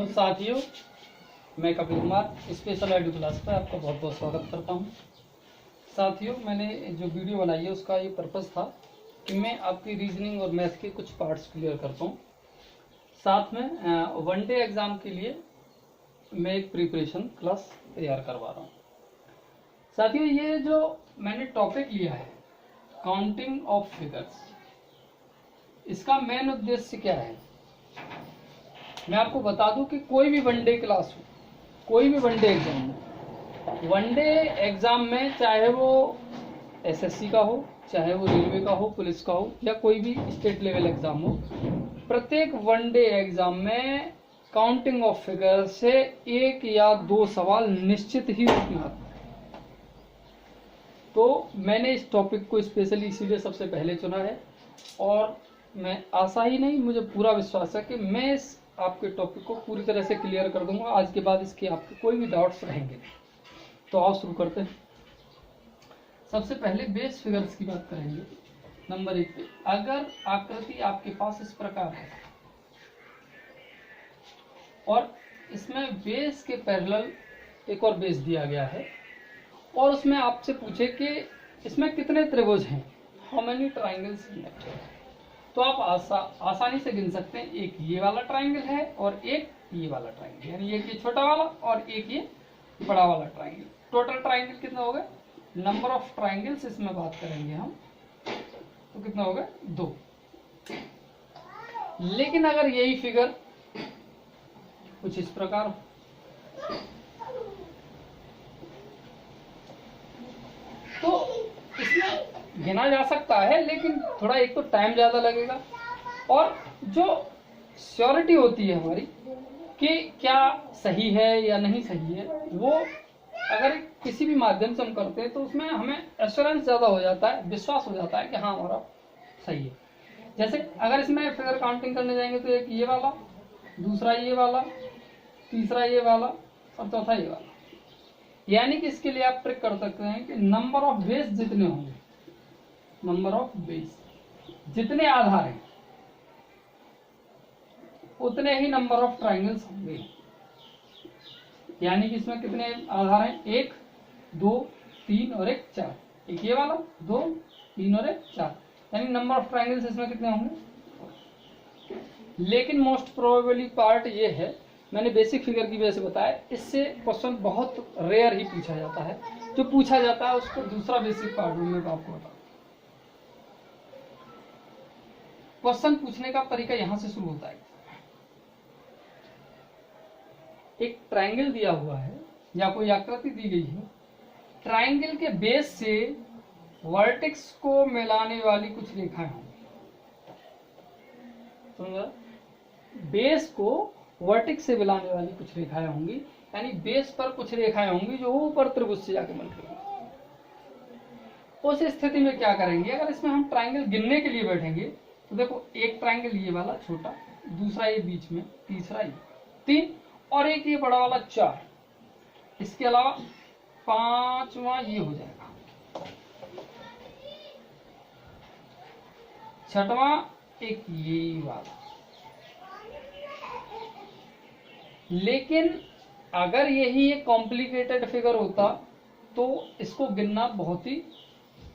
Hello साथियों, मैं Kapil Kumar special एडु class पर आपका बहुत बहुत स्वागत करता हूं। साथियों, मैंने जो वीडियो बनाई है उसका ये पर्पस था कि मैं आपकी रीजनिंग और मैथ के कुछ पार्ट्स क्लियर करता हूं। साथ में वनडे एग्जाम के लिए मैं एक प्रिपरेशन क्लास तैयार करवा रहा हूं। साथियों, ये जो मैंने टॉपिक लिया है काउंटिंग ऑफ फिगर्स, इसका मेन उद्देश्य क्या है मैं आपको बता दूं कि कोई भी वनडे क्लास हो, कोई भी वनडे एग्जाम हो, वनडे एग्जाम में चाहे वो एसएससी का हो, चाहे वो रेलवे का हो, पुलिस का हो, या कोई भी स्टेट लेवल एग्जाम हो, प्रत्येक वनडे एग्जाम में काउंटिंग ऑफ फिगर से एक या दो सवाल निश्चित ही उसमें आते हैं। तो मैंने इस टॉपिक को स्पेशली इसीलिए सबसे पहले चुना है, और मैं आशा ही नहीं, मुझे पूरा विश्वास है कि मैं इस आपके टॉपिक को पूरी तरह से क्लियर कर दूंगा। आज के बाद इसके आपके कोई भी डाउट्स रहेंगे। तो आओ शुरू करते हैं। सबसे पहले बेस फिगर्स की बात करेंगे। नंबर 1 पे, अगर आकृति आपके पास इस प्रकार है और इसमें बेस के पैरेलल एक और बेस दिया गया है, और उसमें आपसे पूछे कि इसमें कितने त्रिभुज हैं, how many triangles in it, तो आप आसानी से गिन सकते हैं। एक ये वाला ट्राइंगल है और एक ये वाला ट्राइंगल, यानी एक ये छोटा वाला और एक ये बड़ा वाला ट्राइंगल। टोटल ट्राइंगल कितना हो गए? नंबर ऑफ ट्राइंगल्स इसमें बात करेंगे हम, तो कितना हो गया? 2। लेकिन अगर यही फिगर कुछ इस प्रकार हो, तो इसमें गिना जा सकता है, लेकिन थोड़ा एक तो टाइम ज्यादा लगेगा, और जो श्योरिटी होती है हमारी कि क्या सही है या नहीं सही है, वो अगर किसी भी माध्यम से हम करते हैं तो उसमें हमें एश्योरेंस ज्यादा हो जाता है, विश्वास हो जाता है कि हाँ हमारा सही है। जैसे अगर इसमें फिगर काउंटिंग करने जाएंगे तो एक ये वाला, दूसरा ये वाला, तीसरा ये वाला और चौथा ये वाला, यानी कि इसके लिए आप ट्रिक कर सकते हैं कि नंबर ऑफ बेस जितने होंगे, नंबर ऑफ बेस जितने आधार हैं उतने ही नंबर ऑफ ट्राइंगल्स होंगे। यानी कि इसमें कितने आधार हैं? 1, 2, 3 और 1, 4। एक ये वाला, 2, 3 और 1, 4, यानी नंबर ऑफ ट्राइंगल्स इसमें कितने होंगे। लेकिन मोस्ट प्रोबेबली पार्ट ये है, मैंने बेसिक फिगर की वजह से बताया, इससे क्वेश्चन बहुत रेयर ही पूछा जाता है। जो पूछा जाता है उसको दूसरा बेसिक पार्ट में मैं आपको बताऊं। क्वेश्चन पूछने का तरीका यहां से शुरू होता है। एक ट्रायंगल दिया हुआ है या कोई आकृति दी गई है, ट्रायंगल के बेस से वर्टेक्स को मिलाने वाली कुछ रेखाएं होंगी। समझा? बेस को वर्टेक्स से मिलाने वाली कुछ रेखाएं होंगी, यानी बेस पर कुछ रेखाएं होंगी जो ऊपर त्रिभुज से जाके मिल रही। उस स्थिति में क्या करेंगे? अगर इसमें हम ट्रायंगल गिनने के लिए बैठेंगे तो देखो, एक ट्रायंगल ये वाला छोटा, दूसरा ये बीच में, तीसरा ये 3 और एक ये बड़ा वाला 4, इसके अलावा 5वां ये हो जाएगा, 6वां एक ये वाला। लेकिन अगर यही एक कॉम्प्लिकेटेड फिगर होता तो इसको गिनना बहुत ही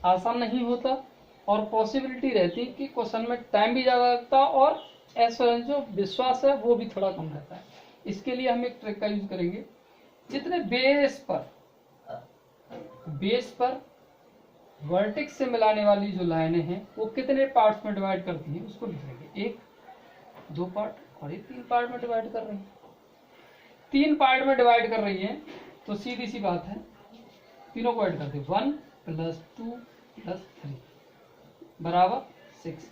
आसान नहीं होता, और पॉसिबिलिटी रहती कि क्वेश्चन में टाइम भी ज्यादा लगता और एश्योरेंस जो विश्वास है वो भी थोड़ा कम रहता है। इसके लिए हम एक ट्रिक का यूज करेंगे। जितने बेस पर वर्टेक्स से मिलाने वाली जो लाइनें हैं वो कितने पार्ट्स में डिवाइड करती हैं उसको लिख लेंगे। 1, 2 पार्ट और ये 3 पार्ट में डिवाइड कर रही है। 3 पार्ट में डिवाइड कर रही है तो सीधी सी बात है, तीनों को ऐड करते 1 + 2 + 3 बराबर 6,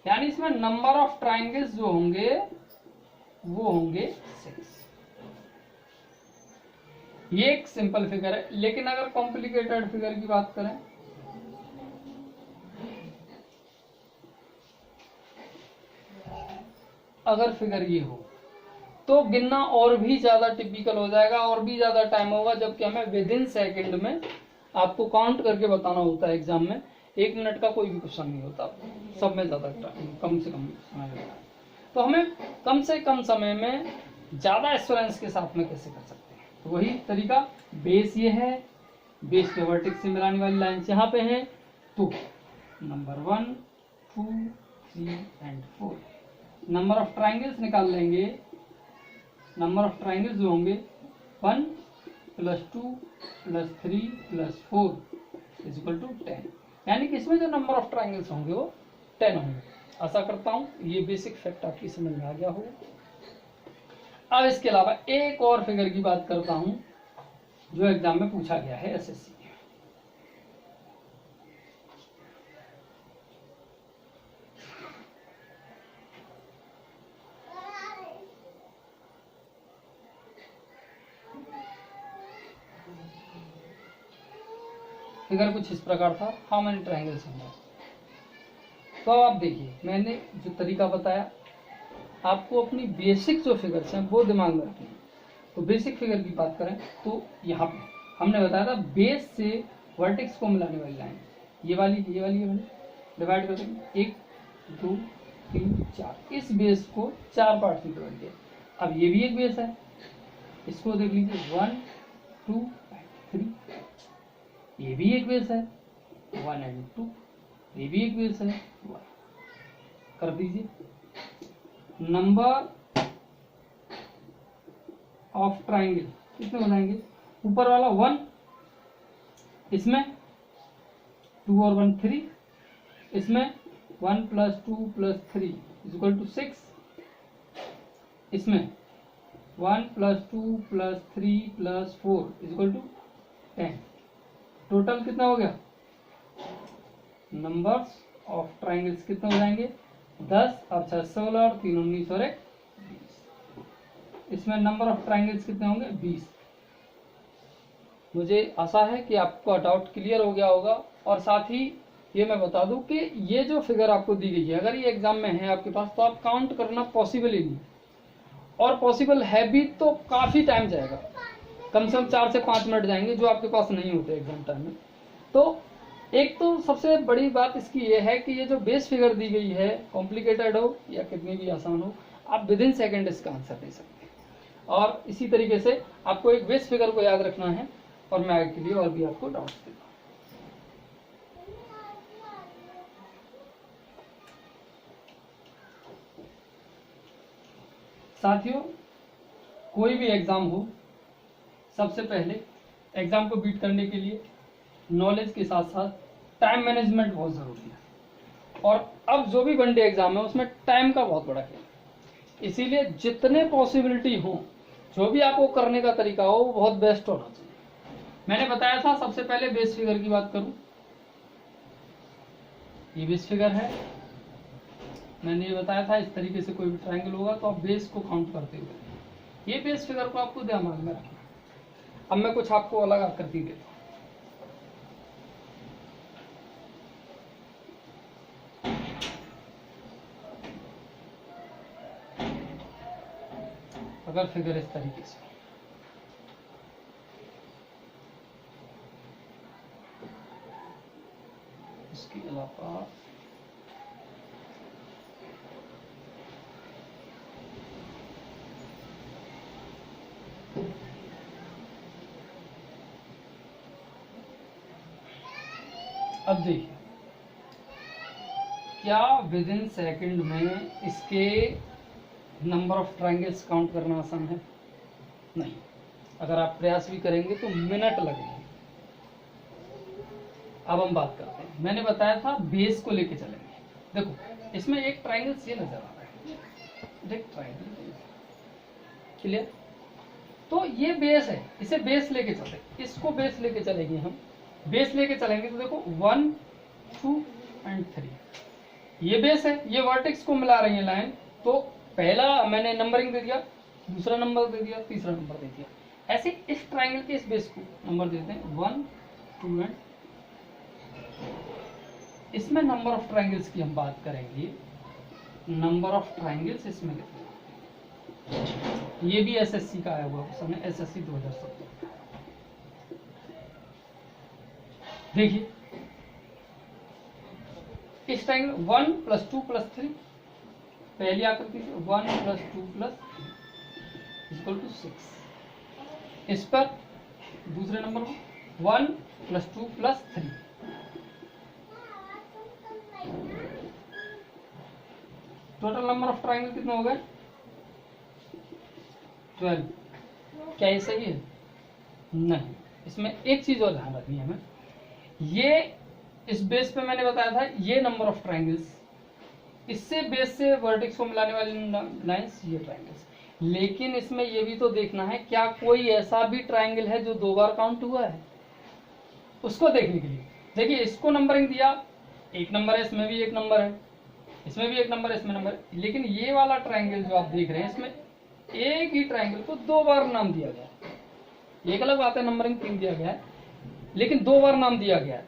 यानी इसमें नंबर ऑफ ट्राइंगल्स जो होंगे वो होंगे 6। ये एक सिंपल फिगर है। लेकिन अगर कॉम्प्लिकेटेड फिगर की बात करें, अगर फिगर ये हो तो गिनना और भी ज्यादा टिपिकल हो जाएगा, और भी ज्यादा टाइम होगा, जबकि हमें विदिन सेकंड में आपको काउंट करके बताना होता है। एग्जाम में 1 मिनट का कोई भी क्वेश्चन नहीं होता, सब में ज्यादा कम से कम समय लगता है। तो हमें कम से कम समय में ज्यादा एश्योरेंस के साथ में कैसे कर सकते हैं। तो वही तरीका, बेस ये है, बेस पे वर्टेक्स से मिलाने वाली लाइन्स यहाँ पे हैं, तो number 1 2 3 and 4 number of triangles निकाल लेंगे। नंबर ऑफ ट्राइंगल्स जो होंगे 1 + 2 + 3 + 4 = 10, यानी कि इसमें जो नंबर ऑफ ट्राइंगल्स होंगे वो 10 होंगे। आशा करता हूँ ये बेसिक फैक्ट आपकी समझ में आ गया हो। अब इसके अलावा एक और फिगर की बात करता हूँ जो एग्जाम में पूछा गया है एसएससी में। फिगर कुछ इस प्रकार था, हाउ मेनी ट्राइंगल्स होंगे। तो अब आप देखिए, मैंने जो तरीका बताया आपको अपनी बेसिक जो फिगर्स हैं वो दिमाग में रखनी है। तो बेसिक फिगर की बात करें तो यहाँ पे हमने बताया था बेस से वर्टेक्स को मिलाने वाली लाइन ये वाली डिवाइड कर देंगे 1 2 3 4। इस बेस को 4 पार्ट में डिवाइड किया। अब ये भी एक बेस है, इसको देख लीजिए 1 2 3। ये भी एक बेस है 1 एंड 2, ये भी एक बेस है 1। कर दीजिए नंबर ऑफ ट्राइंगल कितने बनाएंगे, ऊपर वाला 1, इसमें 2 और 1 3, इसमें 1 + 2 + 3 = 6, इसमें 1 + 2 + 3 + 4 = 10। टोटल कितना हो गया, नंबर्स ऑफ ट्राइंगल्स कितने हो जाएंगे 10 और 6 16 और 3 19 और 1 20। इसमें नंबर ऑफ ट्राइंगल्स कितने होंगे 20। मुझे आशा है कि आपका डाउट क्लियर हो गया होगा। और साथ ही ये मैं बता दूं कि ये जो फिगर आपको दी गई है अगर ये एग्जाम में है आपके पास तो आप काउंट करना पॉसिबल ही नहीं, और पॉसिबल है भी तो काफी टाइम जाएगा, कम से कम 4 से 5 मिनट जाएंगे जो आपके पास नहीं होते एग्जाम टाइम में। तो एक तो सबसे बड़ी बात इसकी ये है कि ये जो बेस फिगर दी गई है कॉम्प्लिकेटेड हो या कितनी भी आसान हो, आप विद इन सेकेंड इसका आंसर दे सकते हैं। और इसी तरीके से आपको एक बेस फिगर को याद रखना है, और मैं आगे के लिए और भी आपको डाउट्स देता हूँ। साथियों, कोई भी एग्जाम हो, सबसे पहले एग्जाम को बीट करने के लिए नॉलेज के साथ साथ टाइम मैनेजमेंट बहुत जरूरी है। और अब जो भी वनडे एग्जाम है उसमें टाइम का बहुत बड़ा खेल है, इसीलिए जितने पॉसिबिलिटी हो जो भी आपको करने का तरीका हो वो बहुत बेस्ट होना चाहिए। मैंने बताया था सबसे पहले बेस फिगर की बात करूं, ये बेस फिगर है। मैंने ये बताया था इस तरीके से कोई भी ट्रायंगल होगा तो आप बेस को काउंट करते हुए ये बेस फिगर को आपको दिमाग में रखना। अब मैं कुछ आपको अलग आकृति देता हूं। अगर फिगर इस तरीके से, इसके अलावा अब देखिए, क्या विद इन सेकेंड में इसके नंबर ऑफ ट्रायंगल्स काउंट करना आसान है? नहीं। अगर आप प्रयास भी करेंगे तो मिनट लगेंगे। अब हम बात करते हैं, मैंने बताया था बेस को लेके चलेंगे। देखो इसमें एक ट्रायंगल ये नजर आ रहा है, देख ट्रायंगल क्लियर। तो ये बेस है, इसे बेस लेके चलते, इसको बेस लेके चलेंगे हम। बेस लेके चलेंगे तो देखो 1 2 एंड 3 ये बेस है, ये वर्टेक्स को मिला रही है लाइन। तो पहला मैंने नंबरिंग दे दिया, दूसरा नंबर दे दिया, तीसरा नंबर दे दिया। ऐसे इस ट्रायंगल के इस बेस को नंबर देते हैं 1 2 एंड। इसमें नंबर ऑफ ट्रायंगल्स की हम बात करेंगे, नंबर ऑफ ट्रायंगल्स इसमें लिखते हैं। ये भी एसएससी का आया हुआ क्वेश्चन है, एसएससी 2017। देखिए इस ट्रायंगल 1 + 2 + 3 पहली आकृति 1 + 2 + इक्वल टू 6। इस पर दूसरे नंबर को 1 + 2 + 3, टोटल नंबर ऑफ ट्राइंगल कितने हो गए? 12। क्या ये सही है? नहीं, इसमें एक चीज और ध्यान रखनी है हमें। ये इस बेस पे मैंने बताया था ये नंबर ऑफ ट्राइंगल्स, इससे बेस से वर्टेक्स को मिलाने वाली लाइंस ये ट्राइंगल्स। लेकिन इसमें ये भी तो देखना है क्या कोई ऐसा भी ट्राइंगल है जो 2 बार काउंट हुआ है, उसको देखने के लिए। देखिए इसको नंबरिंग दिया, एक नंबर है, इसमें भी एक नंबर है, इसमें भी एक नंबर है, इसमें नंबर है। लेकिन ये वाला ट्राइंगल जो आप देख रहे हैं इसमें एक ही ट्राइंगल को 2 बार नाम दिया गया है। एक अलग बात है नंबरिंग 3 दिया गया है, लेकिन 2 बार नाम दिया गया है।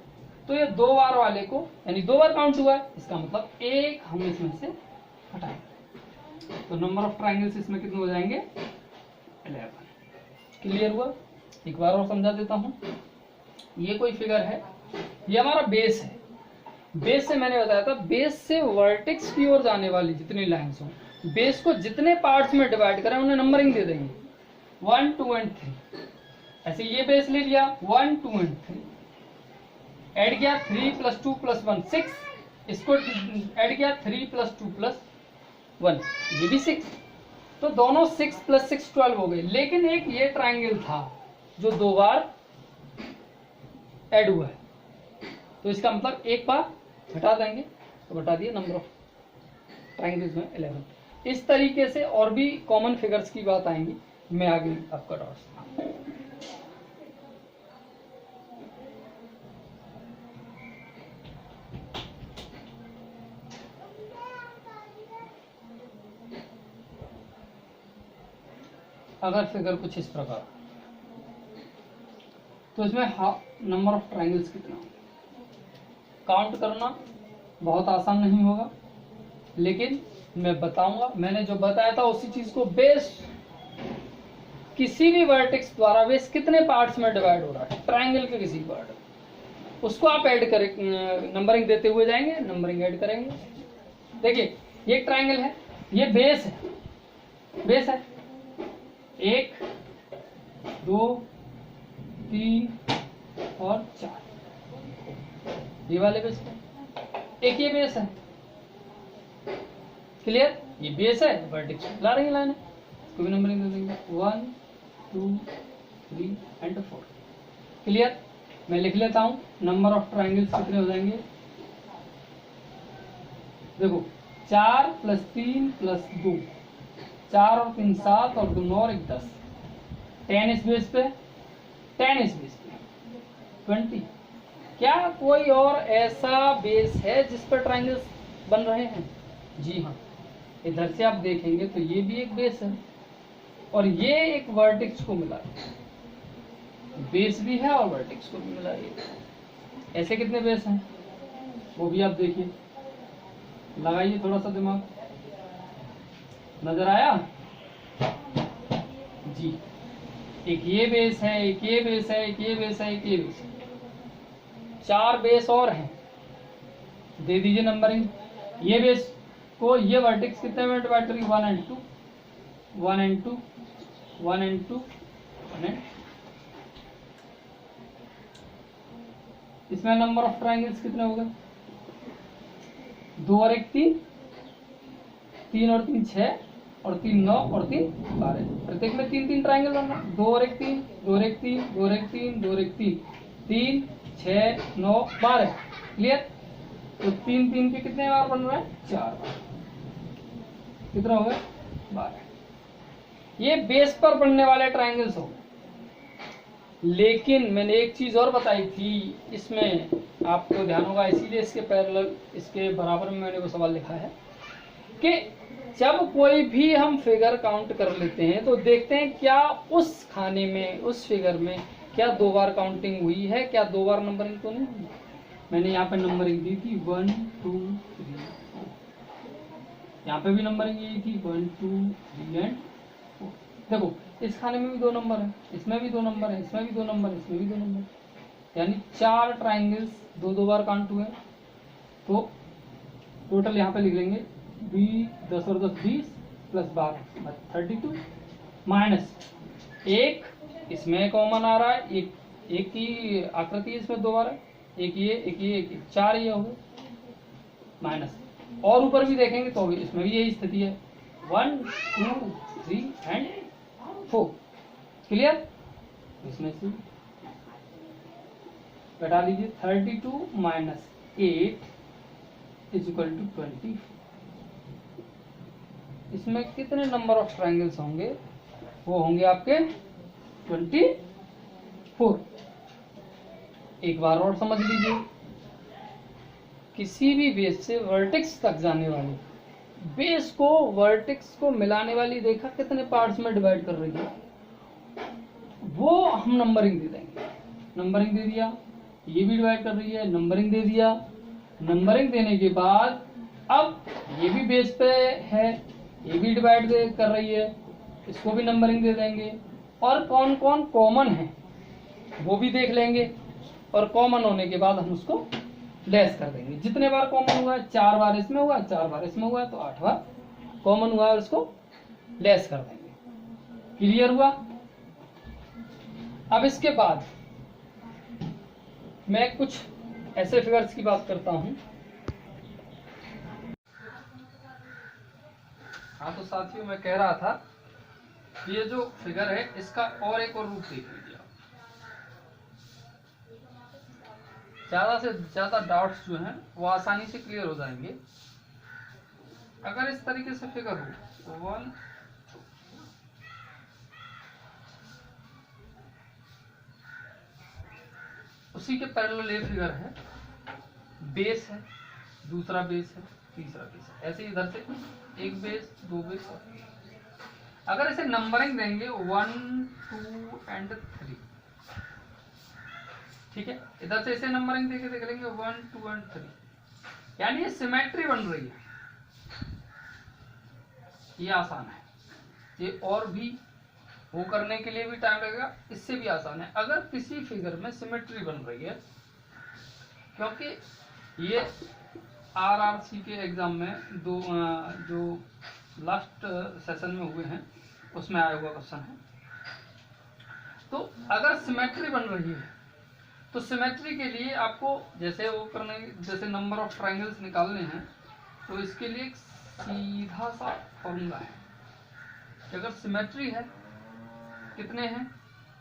तो ये 2 बार वाले को यानी 2 बार काउंट हुआ है, इसका मतलब एक हम इसमें से हटाएंगे। तो नंबर ऑफ ट्राइंगल्स इसमें कितने हो जाएंगे? 11। क्लियर हुआ? एक बार और समझा देता हूं। ये कोई फिगर है, ये हमारा बेस है। बेस से मैंने बताया था बेस से वर्टेक्स की ओर जाने वाली जितनी लाइंस हो, बेस को जितने पार्ट्स में डिवाइड करें उन्हें नंबरिंग दे देंगे 1, 2 और 3। ऐसे ये बेस ले लिया 1, 2 और 3, ऐड किया 3 + 2 + 1 6, इसको ऐड किया 3 + 2 + 1, ये भी 6। तो दोनों 6 + 6 12 हो गए। लेकिन एक ये ट्राइंगल था जो 2 बार ऐड हुआ है, तो इसका मतलब एक बार हटा देंगे, तो बता दिए नंबर ऑफ ट्राइंगल्स में 11। इस तरीके से और भी कॉमन फिगर्स की बात आएंगी, मैं आगे आपका डॉट्स। अगर फिगर कुछ इस प्रकार, तो इसमें नंबर ऑफ ट्राइंगल्स कितना काउंट करना बहुत आसान नहीं होगा, लेकिन मैं बताऊंगा। मैंने जो बताया था उसी चीज को बेस किसी भी वर्टेक्स द्वारा बेस कितने पार्ट्स में डिवाइड हो रहा है ट्राइंगल के किसी पार्ट, उसको आप ऐड करें, नंबरिंग देते हुए जाएंगे, नंबरिंग ऐड करेंगे। देखिए ये ट्राइंगल है, ये बेस है, बेस है 1, 2, 3 और 4, ये वाले बेस पे एक ये बेस है। क्लियर? ये बेस है, वर्टेक्स ला रही लाइन है, इसको भी नंबरिंग दे देंगे 1, 2, 3 और 4। क्लियर? मैं लिख लेता हूं नंबर ऑफ ट्राइंगल्स कितने हो जाएंगे। देखो 4 + 3 + 2, 4 और 3 7 और 2 9 और 1 10, 10 इस बेस पे, 10 इस बेस पे 20। क्या कोई और ऐसा बेस है जिस पर ट्राइंगल्स बन रहे हैं? जी हाँ, इधर से आप देखेंगे तो ये भी एक बेस है और ये एक वर्टेक्स को मिला है, बेस भी है और वर्टेक्स को भी मिला है। ऐसे कितने बेस हैं वो भी आप देखिए, लगाइए थोड़ा सा दिमाग, नजर आया? जी, एक ये बेस है, एक ये बेस है, एक ये बेस है, एक ये बेस है, 4 बेस और हैं। दे दीजिए नंबरिंग। ये बेस को ये वर्टेक्स कितने में डिवाइड करेंगे? 1 और 2, 1 और 2, 1 और 2, 1 और 2। इसमें नंबर ऑफ ट्राइंगल्स कितने हो गए? 2 और 1 3, 3 और 3 6 और 3 9 और 3 12। प्रत्येक में 3 ट्राइंगल बन रहा है। 2 और 1 3, 2 और 1 3, 2 और 1 3, 2 और 1 3, 3 6 9 12। क्लियर? तो 3 के कितने बार बन रहा है? 4 बार। कितना हो गया? 12। ये बेस पर बनने वाले ट्राइंगल्स हो। लेकिन मैंने एक चीज और बताई थी, इसमें आपको ध्यान होगा, इसीलिए इसके पैरेलल, इसके बराबर में मैंने वो सवाल लिखा है कि जब कोई भी हम फिगर काउंट कर लेते हैं तो देखते हैं क्या उस खाने में, उस फिगर में क्या 2 बार काउंटिंग हुई है, क्या 2 बार नंबरिंग तो नहीं हुई। मैंने यहाँ पे नंबरिंग दी थी 1 2 3 4, यहाँ पे भी नंबरिंग यही थी 1 2 3 एंड 4। देखो इस खाने में भी 2 नंबर है, इसमें भी 2 नंबर है, इसमें भी 2 नंबर है, इसमें भी 2 नंबर, यानी 4 ट्राइंगल्स 2 बार काउंट हुए। तो टोटल यहाँ पे लिख लेंगे 10 और 10 20 + 12 32, माइनस एक, इसमें कॉमन आ रहा है, एक की आकृति है इसमें दो बार है, एक ये, चार ये हो गए माइनस। और ऊपर भी देखेंगे तो भी इसमें भी यही स्थिति है, 1 2 3 एंड 4। क्लियर? इसमें से घटा लीजिए, 32 माइनस 8 इज इक्वल टू 20। इसमें कितने नंबर ऑफ ट्रायंगल्स होंगे? वो होंगे आपके 24। एक बार और समझ लीजिए, किसी भी बेस से वर्टेक्स तक जाने वाली, बेस को वर्टेक्स को मिलाने वाली रेखा कितने पार्ट्स में डिवाइड कर रही है, वो हम नंबरिंग दे देंगे। नंबरिंग दे दिया, ये भी डिवाइड कर रही है, नंबरिंग दे दिया। नंबरिंग देने के बाद अब ये भी बेस पे है, ये भी डिवाइड कर रही है, इसको भी नंबरिंग दे देंगे। और कौन कौन कॉमन है वो भी देख लेंगे, और कॉमन होने के बाद हम उसको लेस कर देंगे। जितने बार कॉमन हुआ है, 4 बार इसमें हुआ, 4 बार इसमें हुआ, तो 8 बार कॉमन हुआ है, उसको लेस कर देंगे। क्लियर हुआ? अब इसके बाद मैं कुछ ऐसे फिगर्स की बात करता हूं। हाँ तो साथियों, मैं कह रहा था ये जो फिगर है इसका और एक और रूप देख लीजिए। ज्यादा से ज्यादा डाउट्स जो हैं वो आसानी से क्लियर हो जाएंगे। अगर इस तरीके से फिगर हो, 1 उसी के पैरेलल ये फिगर है, बेस है, दूसरा बेस है, तीसरा बेस है, ऐसे इधर से एक बेस, दो बेस। अगर इसे नंबरिंग देंगे 1 2 एंड 3, ठीक है, इधर से इसे नंबरिंग देके देख लेंगे 1 2 एंड 3, यानी ये सिमेट्री बन रही है। ये आसान है, ये और भी वो करने के लिए भी टाइम लगेगा, इससे भी आसान है। अगर किसी फिगर में सिमेट्री बन रही है, क्योंकि ये RRC के एग्जाम में दो जो लास्ट सेशन में हुए हैं उसमें आया हुआ क्वेश्चन है। तो अगर सिमेट्री बन रही है तो सिमेट्री के लिए आपको जैसे वो करने, जैसे नंबर ऑफ ट्रायंगल्स निकालने हैं, तो इसके लिए एक सीधा सा फॉर्मूला है कि अगर सिमेट्री है, कितने हैं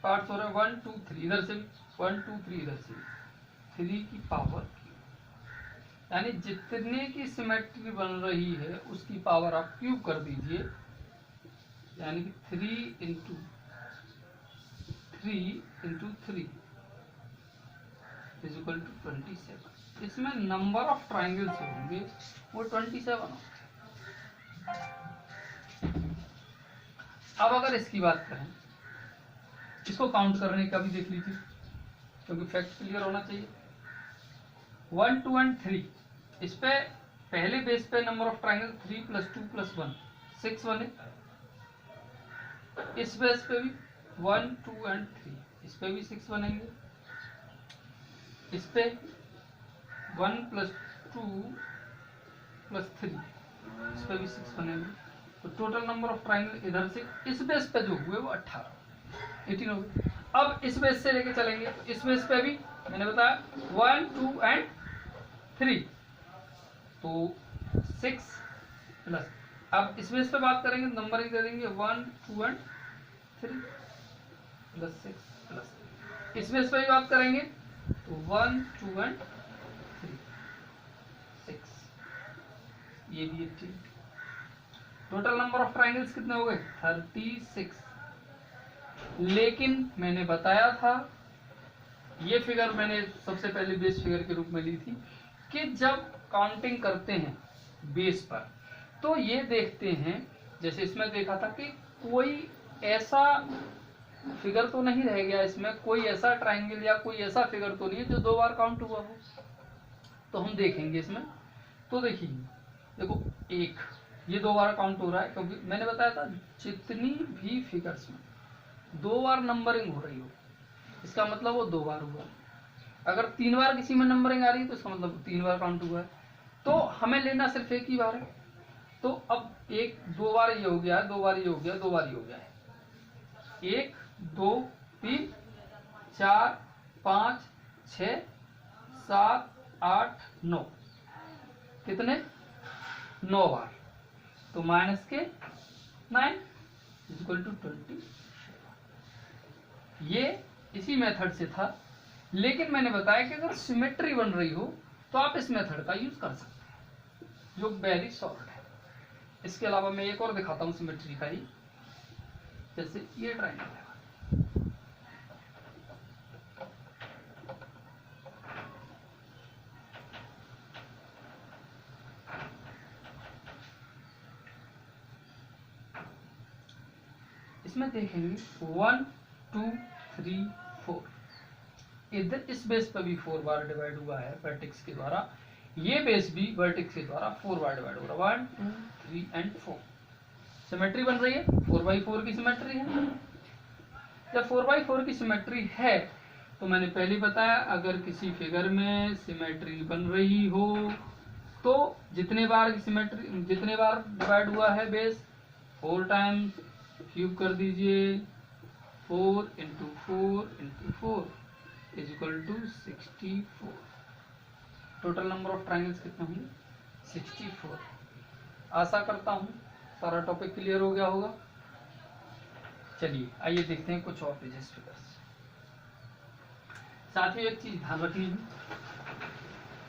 पार्ट्स हो रहे हैं, 1 2 3, इधर से 1 2 3, इधर से 3 की पावर क्यूब, यानी जितने की सिमेट्री बन रही है उसकी पावर आप क्यूब कर दीजिए, यानी कि 3 इंटू 3 इज इक्वल टू 27। इसमें नंबर ऑफ ट्रायंगल्स होंगे वो 27 होंगे। अब अगर इसकी बात करें, इसको काउंट करने का भी देख लीजिए, क्योंकि फैक्ट क्लियर होना चाहिए। 1 2 एंड 3, इस पे पहले बेस पे नंबर ऑफ ट्रायंगल 3 + 2 + 1 6 बने। इस बेस पे भी 1 2 एंड 3, इस पे भी 6 बनेंगे। इस पे 1 + 2 + 3, इस पे भी 6 बनेंगे। तो टोटल नंबर ऑफ ट्रायंगल इधर से इस बेस पे जो हुए वो 18 हो गए। अब इस बेस से लेके चलेंगे, तो इस बेस पे भी मैंने बताया 1 2 एंड 3, तो 6 प्लस। अब इस बेस पे बात करेंगे, नंबरिंग दे देंगे 1 2 एंड 3 + 6 प्लस। इस बेस पे भी बात करेंगे तो 1 2 एंड 3 6, ये भी 18। टोटल नंबर ऑफ ट्रायंगल्स कितने हो गए? 36। लेकिन मैंने बताया था, ये फिगर मैंने सबसे पहले बेस फिगर के रूप में ली थी, कि जब काउंटिंग करते हैं बेस पर तो ये देखते हैं, जैसे इसमें देखा था कि कोई ऐसा फिगर तो नहीं रह गया, इसमें कोई ऐसा ट्रायंगल या कोई ऐसा फिगर तो नहीं है जो 2 बार काउंट हुआ हो। तो हम देखेंगे इसमें, तो देखिए, देखो एक ये 2 बार काउंट हो रहा है, क्योंकि मैंने बताया था जितनी भी फिगर्स में 2 बार नंबरिंग हो रही हो, इसका मतलब वो 2 बार हुआ। अगर 3 बार किसी में नंबरिंग आ रही है तो इसका मतलब 3 बार काउंट हुआ है। तो हमें लेना सिर्फ एक ही बार है। तो अब 2 बार ये हो गया है, 2 बार ये हो गया, 2 बार ये हो गया है, 1 2 3 4 5 6 7 8 9, कितने 9 बार, तो माइनस के 9 इक्वल टू 20। ये इसी मेथड से था, लेकिन मैंने बताया कि अगर सिमेट्री बन रही हो तो आप इस मेथड का यूज कर सकते हैं, जो वेरी शॉर्ट है। इसके अलावा मैं एक और दिखाता हूं सिमेट्री का ही, जैसे ये ट्रायंगल है, इसमें देखेंगे 1 2 3 4, इधर इस बेस पर भी 4 बार डिवाइड हुआ है वर्टेक्स के द्वारा, ये बेस भी वर्टेक्स के द्वारा 4 बार डिवाइड हो रहा है, 1 2 3 एंड 4। सिमेट्री बन रही है, 4x4 की सिमेट्री है। जब 4x4 की सिमेट्री है तो मैंने पहले बताया, अगर किसी फिगर में सिमेट्री बन रही हो तो जितने बार डिवाइड हुआ है बेस 4 टाइम्स क्यूब कर दीजिए, 4 into 4 is equal to 64। Total number of triangles कितने होंगे 64। आशा करता हूं सारा टॉपिक क्लियर हो गया होगा। चलिए आइए देखते हैं कुछ और पेजेस फिगर्स। साथ ही एक चीज ध्यान रखनी है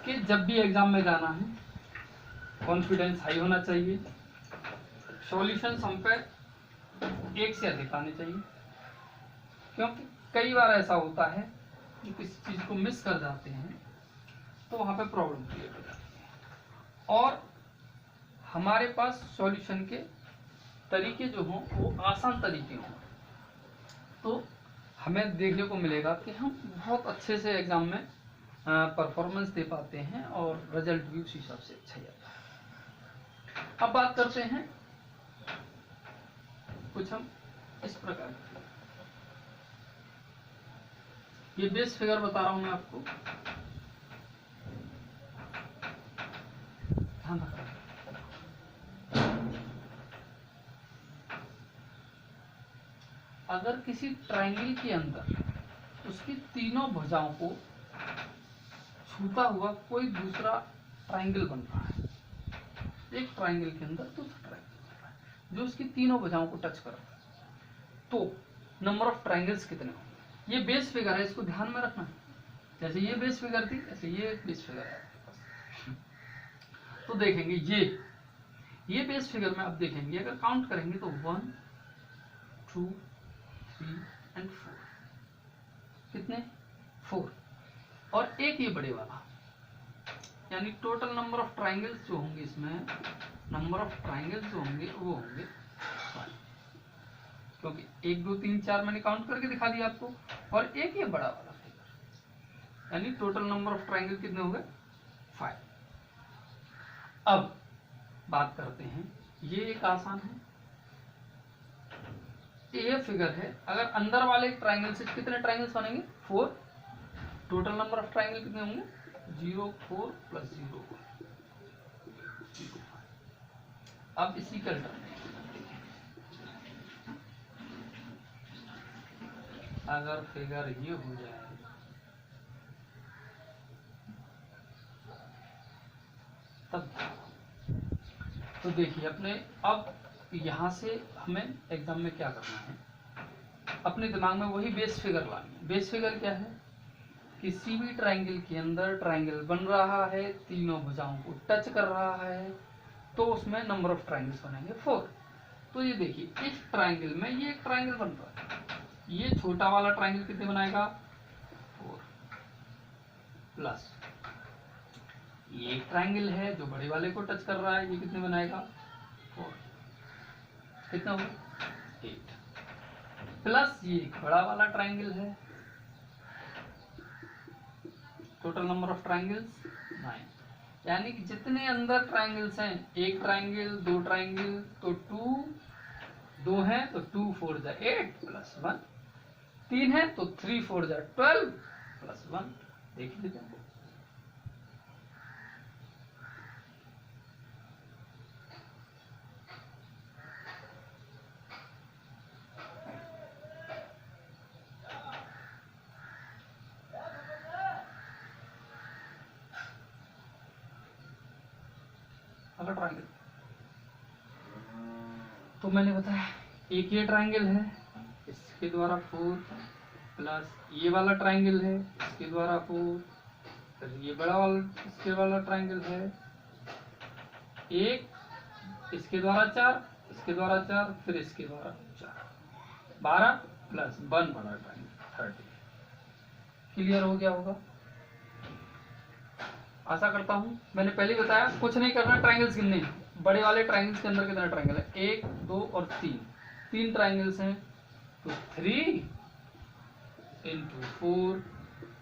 कि जब भी एग्जाम में जाना है कॉन्फिडेंस हाई होना चाहिए, सॉल्यूशन हम पे एक से अधिक आने चाहिए, क्योंकि कई बार ऐसा होता है कि किसी चीज को मिस कर जाते हैं तो वहां पे प्रॉब्लम क्रिएट हो जाती है, और हमारे पास सॉल्यूशन के तरीके जो हों वो आसान तरीके हों, तो हमें देखने को मिलेगा कि हम बहुत अच्छे से एग्जाम में परफॉर्मेंस दे पाते हैं और रिजल्ट भी उसी हिसाब से अच्छा जाता है। अब बात करते हैं कुछ हम इस प्रकार, ये बेस फिगर बता रहा हूं मैं आपको, ध्यान रखना। अगर किसी ट्रायंगल के अंदर उसकी तीनों भुजाओं को छूता हुआ कोई दूसरा ट्रायंगल बन रहा है, एक ट्रायंगल के अंदर दूसरा ट्रायंगल बन रहा है जो उसकी तीनों भुजाओं को टच कर रहा है, तो नंबर ऑफ ट्रायंगल्स कितने होंगे। ये बेस फिगर है, इसको ध्यान में रखना है। जैसे ये बेस फिगर थी ऐसे ये बेस फिगर है, तो देखेंगे ये बेस फिगर में अब देखेंगे, अगर काउंट करेंगे तो 1 2 3 एंड 4, कितने 4, और एक ये बड़े वाला, यानी टोटल नंबर ऑफ ट्राइंगल्स जो होंगे इसमें, नंबर ऑफ ट्राइंगल्स जो होंगे वो होंगे 5, क्योंकि 1 2 3 4 मैंने काउंट करके दिखा दिया आपको, और एक ये बड़ा वाला फिगर, यानी टोटल नंबर ऑफ ट्राइंगल कितने हो गए 5। अब बात करते हैं, ये एक आसान है, ये फिगर है, अगर अंदर वाले ट्राइंगल से कितने ट्राइंगल्स बनेंगे 4, टोटल नंबर ऑफ ट्राइंगल कितने होंगे 0 4 प्लस 0 0। अब इसी का अगर फिगर ये हो जाए तब तो देखिए अपने, अब यहां से हमें एग्जाम में क्या करना है, अपने दिमाग में वही बेस फिगर लानी है। बेस फिगर क्या है, किसी भी ट्रायंगल के अंदर ट्रायंगल बन रहा है, तीनों भुजाओं को टच कर रहा है, तो उसमें नंबर ऑफ ट्रायंगल्स बनेंगे 4। तो ये देखिए इस ट्रायंगल में ये एक ट्रायंगल बन रहा है, ये छोटा वाला ट्रायंगल कितने बनाएगा 4, प्लस ये एक ट्रायंगल है जो बड़े वाले को टच कर रहा है, ये कितने बनाएगा 4, कितना होगा 8, प्लस ये एक बड़ा वाला ट्रायंगल है, टोटल नंबर ऑफ ट्रायंगल्स 9, यानी कि जितने अंदर ट्रायंगल्स हैं, एक ट्रायंगल 2 ट्रायंगल तो 2 है तो 2 4 जा 8 प्लस 1, 3 है तो 3 4 जा 12 प्लस 1। देख लीजिए अगर ट्राइंगल, तो मैंने बताया एक ये ट्राइंगल है, इसके द्वारा 4 प्लस ये वाला ट्राइंगल है, इसके द्वारा 4, फिर ये बड़ा वाला इसके वाला ट्राइंगल है, एक इसके द्वारा 4, इसके द्वारा 4, फिर इसके द्वारा 4, 12 प्लस 1 बड़ा ट्राइंगल 30। क्लियर हो गया होगा, आशा करता हूं। मैंने पहले ही बताया कुछ नहीं करना, ट्राइंगल्स गिनने। बड़े वाले ट्राइंगल्स के अंदर कितना ट्राइंगल है, 1 2 और 3 ट्राइंगल्स हैं, तो 3 इंटू 4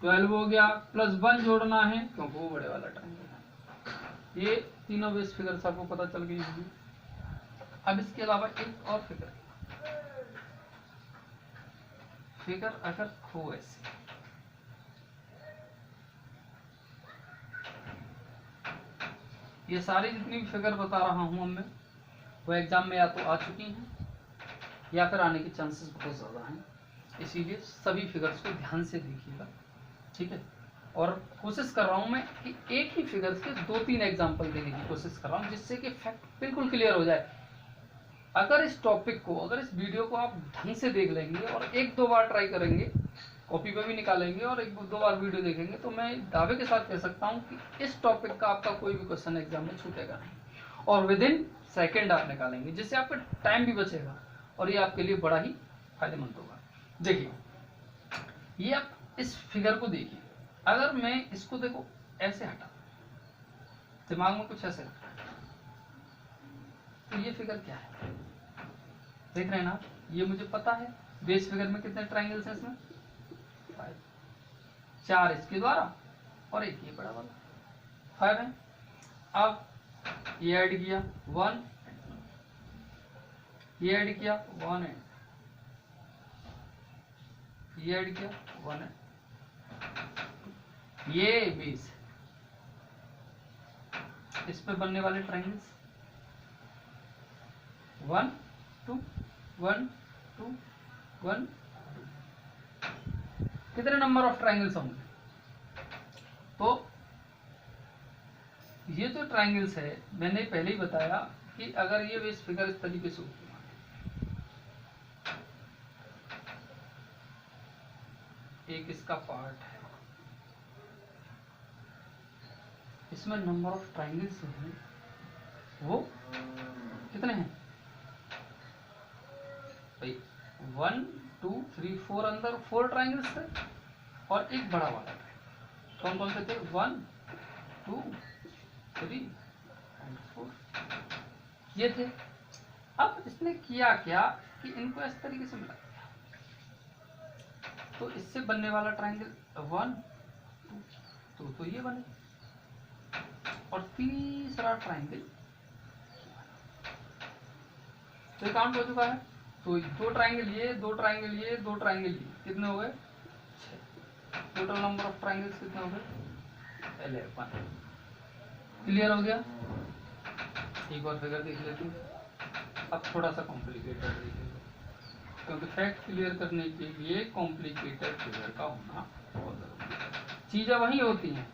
12 हो गया, प्लस 1 जोड़ना है क्योंकि वो बड़े वाला ट्राइंगल है। ये तीनों बेस फिगर्स आपको पता चल गई होगी। अब इसके अलावा एक और फिगर अगर हो ऐसे, ये सारी जितनी भी फिगर बता रहा हूं अब मैं, वो एग्जाम में या तो आ चुकी हैं या फिर आने के चांसेस बहुत ज़्यादा हैं, इसीलिए सभी फिगर्स को ध्यान से देखिएगा, ठीक है। और कोशिश कर रहा हूं मैं कि एक ही फिगर्स के 2-3 एग्जाम्पल देने की कोशिश कर रहा हूं, जिससे कि फैक्ट बिल्कुल क्लियर हो जाए। अगर इस टॉपिक को, अगर इस वीडियो को आप ढंग से देख लेंगे और 1-2 बार ट्राई करेंगे, कॉपी पे भी निकालेंगे और 1-2 बार वीडियो देखेंगे, तो मैं दावे के साथ कह सकता हूं कि इस टॉपिक का आपका कोई भी क्वेश्चन एग्जाम में छूटेगा नहीं, और विद इन सेकेंड आप निकालेंगे, जिससे आपका टाइम भी बचेगा और ये आपके लिए बड़ा ही फायदेमंद होगा। देखिए, ये आप इस फिगर को देखिए, अगर मैं इसको देखो ऐसे हटा, दिमाग में कुछ ऐसे रखा, तो ये फिगर क्या है, देख रहे हैं ना, ये मुझे पता है बेस फिगर में कितने ट्राइंगल्स हैं, इसमें 5, 4 इसके द्वारा और एक ये बड़ा वाला 5 है। अब ये ऐड किया 1, ये ऐड किया 1 एंड ये ऐड किया 1 एंड ये बेस, इस पे बनने वाले ट्राइंगल्स 1 2 1 2 1 2, कितने नंबर ऑफ ट्राइंगल्स होंगे, तो ये जो ट्राइंगल्स है मैंने पहले ही बताया कि अगर ये बेस फिगर इस तरीके से होती है, एक इसका पार्ट है, इसमें नंबर ऑफ ट्राइंगल्स हैं वो कितने हैं भाई, 1 2 3 4, अंदर 4 ट्राइंगल्स थे और एक बड़ा वाला ट्राइंगल, कौन कौन से थे, 1 2 3 एंड 4, ये थे। अब इसने किया क्या कि इनको इस तरीके से मिला दिया, तो इससे बनने वाला ट्राइंगल 1 2 तो ये बने, और तीसरा ट्राइंगल तो काउंट हो चुका है, तो 2 ट्राइंगल ये, 2 ट्राइंगल ये, 2 ट्राइंगल ये, कितने हो गए 6, टोटल नंबर ऑफ ट्राइंगल्स कितने हो गए 11। क्लियर हो गया। एक और फिगर देख लेते हैं, अब थोड़ा सा कॉम्प्लिकेटेड देखिएगा, क्योंकि फैक्ट क्लियर करने के लिए कॉम्प्लिकेटेड फिगर का होना बहुत जरूरी है। चीजें वही होती हैं,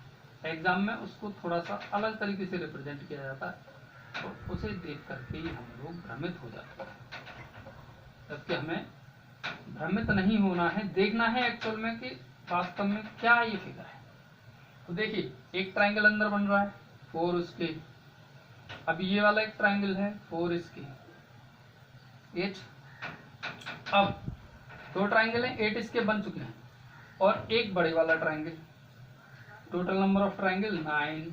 एग्जाम में उसको थोड़ा सा अलग तरीके से रिप्रेजेंट किया जाता है और उसे देख करके ही हम लोग भ्रमित हो जाते हैं, जबकि हमें भ्रमित नहीं होना है, देखना है एक्चुअल में कि वास्तव में क्या ये फिगर है। तो देखिए, एक ट्राइंगल अंदर बन रहा है 4 उसके, अब ये वाला एक ट्राइंगल है 4 इसके 8, अब 2 ट्राइंगल हैं 8 इसके बन चुके हैं और एक बड़े वाला triangle, total number of triangle 9।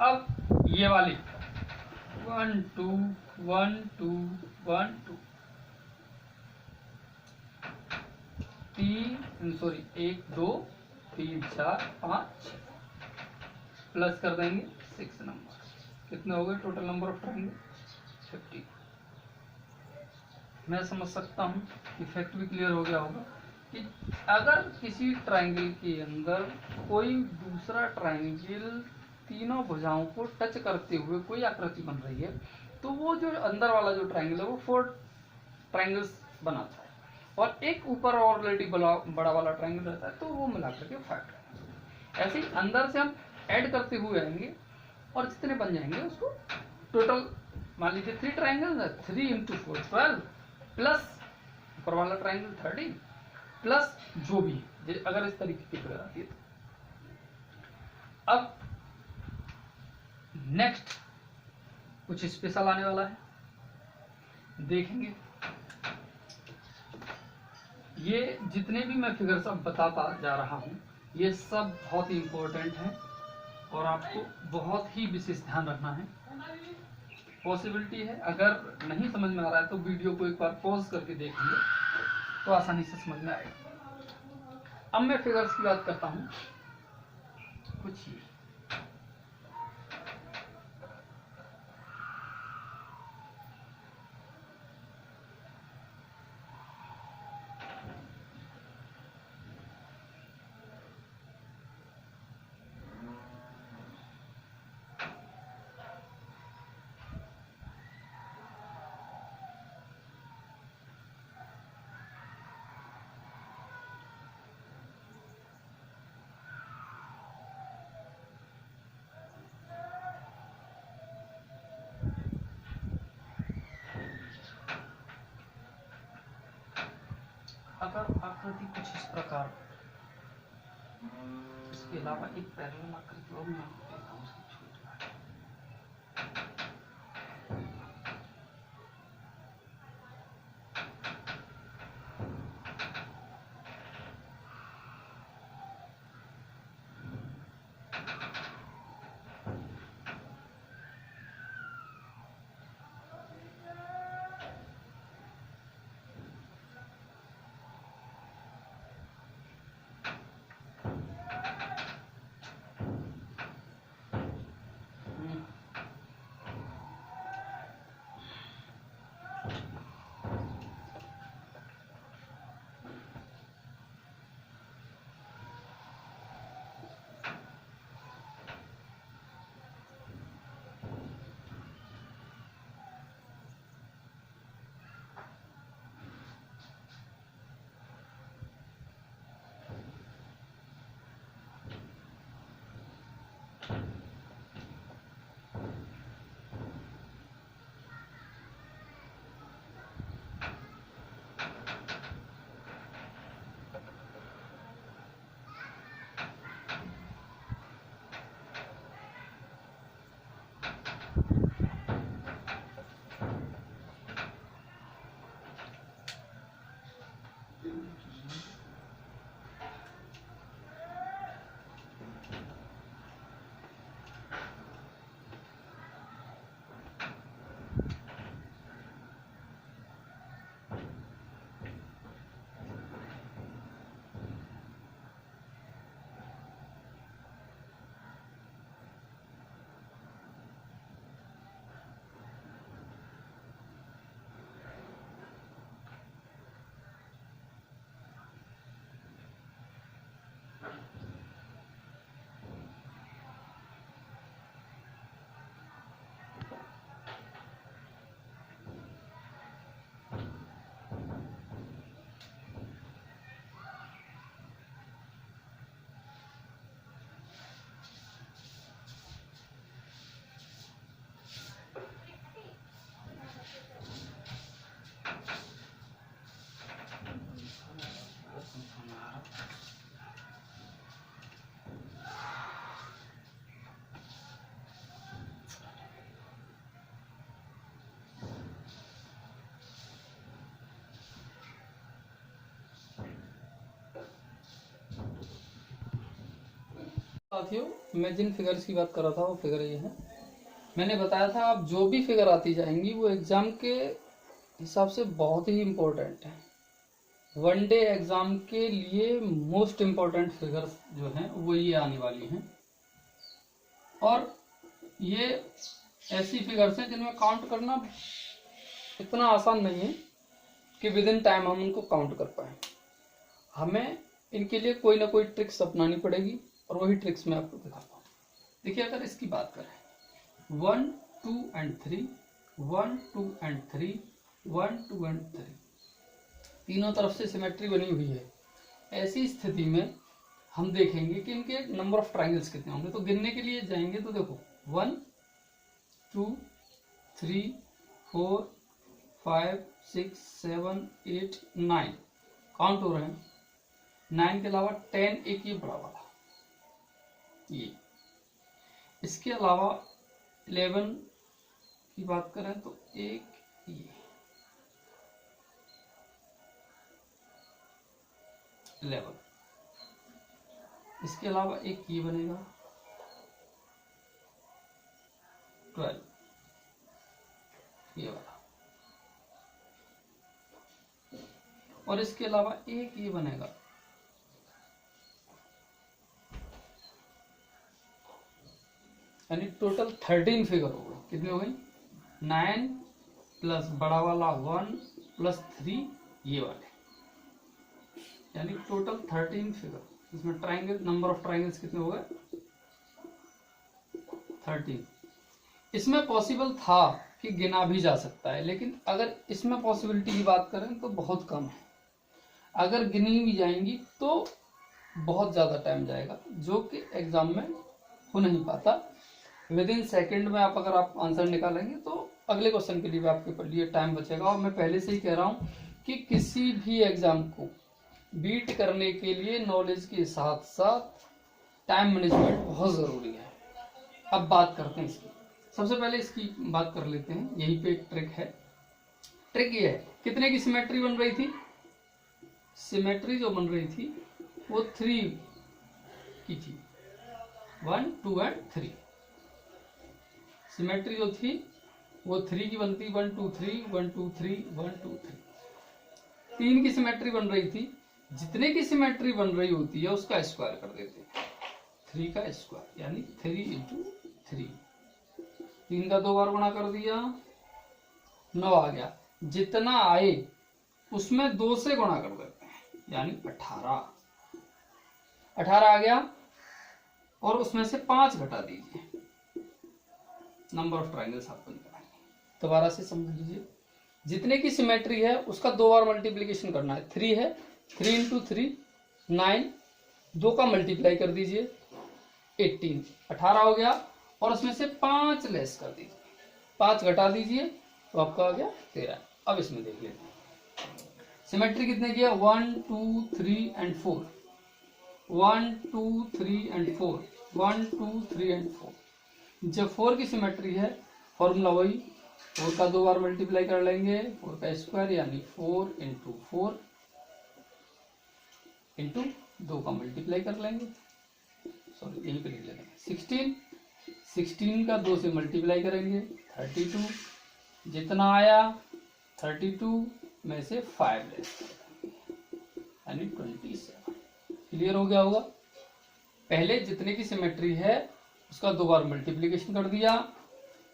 अब ये वाली 1 2 1 2 1 2 1 2 3 4 5 6, प्लस कर देंगे 6 नंबर, कितने हो गए टोटल नंबर ऑफ ट्राइंगल 50। मैं समझ सकता हूं कि फैक्ट भी क्लियर हो गया होगा कि अगर किसी ट्राइंगल के अंदर कोई दूसरा ट्राइंगल तीनों भुजाओं को टच करते हुए कोई आकृति बन रही है, तो वो जो अंदर वाला जो ट्राइंगल है वो 4 ट्राइंगल्स बनाता है और एक ऊपर ऑलरेडी बड़ा वाला ट्राइंगल रहता है, तो वो मिलाकर के 5 ट्राइंगल। ऐसे ही अंदर से हम ऐड करते हुए आएंगे और जितने बन जाएंगे उसको टोटल मान लीजिए 3 ट्राइंगल है, 3 × 4 12 प्लस ऊपर वाला ट्राइंगल 13 प्लस जो भी अगर इस तरीके की फिगर आती है तो। अब नेक्स्ट कुछ स्पेशल आने वाला है, देखेंगे। ये जितने भी मैं फिगर्स अब बताता जा रहा हूं ये सब बहुत ही इंपॉर्टेंट है और आपको बहुत ही विशेष ध्यान रखना है। पॉसिबिलिटी है अगर नहीं समझ में आ रहा है तो वीडियो को एक बार पॉज करके देखेंगे तो आसानी से समझ में आएगा। अब मैं फिगर्स की बात करता हूं कुछ ही। अगर आकृति कुछ इस प्रकार, इसके अलावा एक पैरेलल आकृति और मैं आपको देता हूं, उसकी छूट रहा है। साथियों मैं जिन फिगर्स की बात कर रहा था वो फिगर ये है। मैंने बताया था अब जो भी फिगर आती जाएंगी वो एग्जाम के हिसाब से बहुत ही इम्पोर्टेंट है। वन डे एग्जाम के लिए मोस्ट इम्पोर्टेंट फिगर्स जो हैं वो ये आने वाली हैं और ये ऐसी फिगर्स हैं जिनमें काउंट करना इतना आसान नहीं है कि विद इन टाइम हम उनको काउंट कर पाए। हमें इनके लिए कोई ना कोई ट्रिक्स अपनानी पड़ेगी और वही ट्रिक्स मैं आपको दिखाता हूँ। देखिए अगर इसकी बात करें 1 2 and 3 1 2 and 3 1 2 and 3 तीनों तरफ से सिमेट्री बनी हुई है। ऐसी स्थिति में हम देखेंगे कि इनके नंबर ऑफ ट्राइंगल्स कितने होंगे। तो गिनने के लिए जाएंगे तो देखो 1 2 3 4 5 6 7 8 9 काउंट हो रहे हैं। 9 के अलावा 10 एक ये बड़ा वाला, ये इसके अलावा 11 की बात करें तो एक ये 11, इसके अलावा एक ये बनेगा 12, ये वाला, और इसके अलावा एक ये बनेगा यानी टोटल 13 फिगर हो गई। कितनी हो गई? 9 प्लस बड़ा वाला 1 प्लस 3 ये वाले, यानी टोटल 13 फिगर। इसमें ट्राइंगल, नंबर ऑफ ट्राइंगल्स कितने हो गए? 13। इसमें पॉसिबल था कि गिना भी जा सकता है, लेकिन अगर इसमें पॉसिबिलिटी की बात करें तो बहुत कम है। अगर गिनी भी जाएंगी तो बहुत ज़्यादा टाइम जाएगा, जो कि एग्जाम में हो नहीं पाता। विद इन सेकेंड में आप अगर आप आंसर निकालेंगे तो अगले क्वेश्चन के लिए भी आपके लिए टाइम बचेगा। और मैं पहले से ही कह रहा हूँ कि किसी भी एग्जाम को बीट करने के लिए नॉलेज के साथ साथ टाइम मैनेजमेंट बहुत ज़रूरी है। अब बात करते हैं इसकी। सबसे पहले इसकी बात कर लेते हैं। यहीं पे एक ट्रिक है। ट्रिक ये है, कितने की सिमेट्री बन रही थी? सिमेट्री जो बन रही थी वो 3 की थी, 1 2 एंड 3। सिमेट्री जो थी वो 3 की बनती, 1 2 3 1 2 3 1 2 3। 3 की सिमेट्री बन रही थी। जितने की सिमेट्री बन रही होती है उसका स्क्वायर कर देते हैं, 3 का स्क्वायर, यानी 3 इंटू 3। 3 का 2 बार गुणा कर दिया, 9 आ गया। जितना आए उसमें 2 से गुणा कर देते हैं, यानी 18। 18 आ गया और उसमें से 5 घटा दीजिए, नंबर ऑफ ट्राइंगल्स आपको निकालेंगे। दोबारा से समझ लीजिए, जितने की सिमेट्री है उसका 2 बार मल्टीप्लीकेशन करना है। 3 है, 3 इंटू 3 9, 2 का मल्टीप्लाई कर दीजिए 18, 18 हो गया और उसमें से 5 लेस कर दीजिए, 5 घटा दीजिए तो आपका आ गया 13। अब इसमें देख लेते हैं सिमेट्री कितने की है। 1 2 3 एंड 4, 1 2 3 एंड 4, 1 2 3 एंड 4। जब 4 की सिमेट्री है, फॉर्मूला वही, 4 का 2 बार मल्टीप्लाई कर लेंगे, 4 का स्क्वायर, यानी 4 इंटू 4 इंटू 2 का मल्टीप्लाई कर लेंगे, सॉरी यहीं पे लिख लेंगे 16। 16 का 2 से मल्टीप्लाई करेंगे 32। जितना आया 32 में से 5 लेस यानी 27। क्लियर हो गया होगा। पहले जितने की सिमेट्री है उसका 2 बार मल्टीप्लीकेशन कर दिया,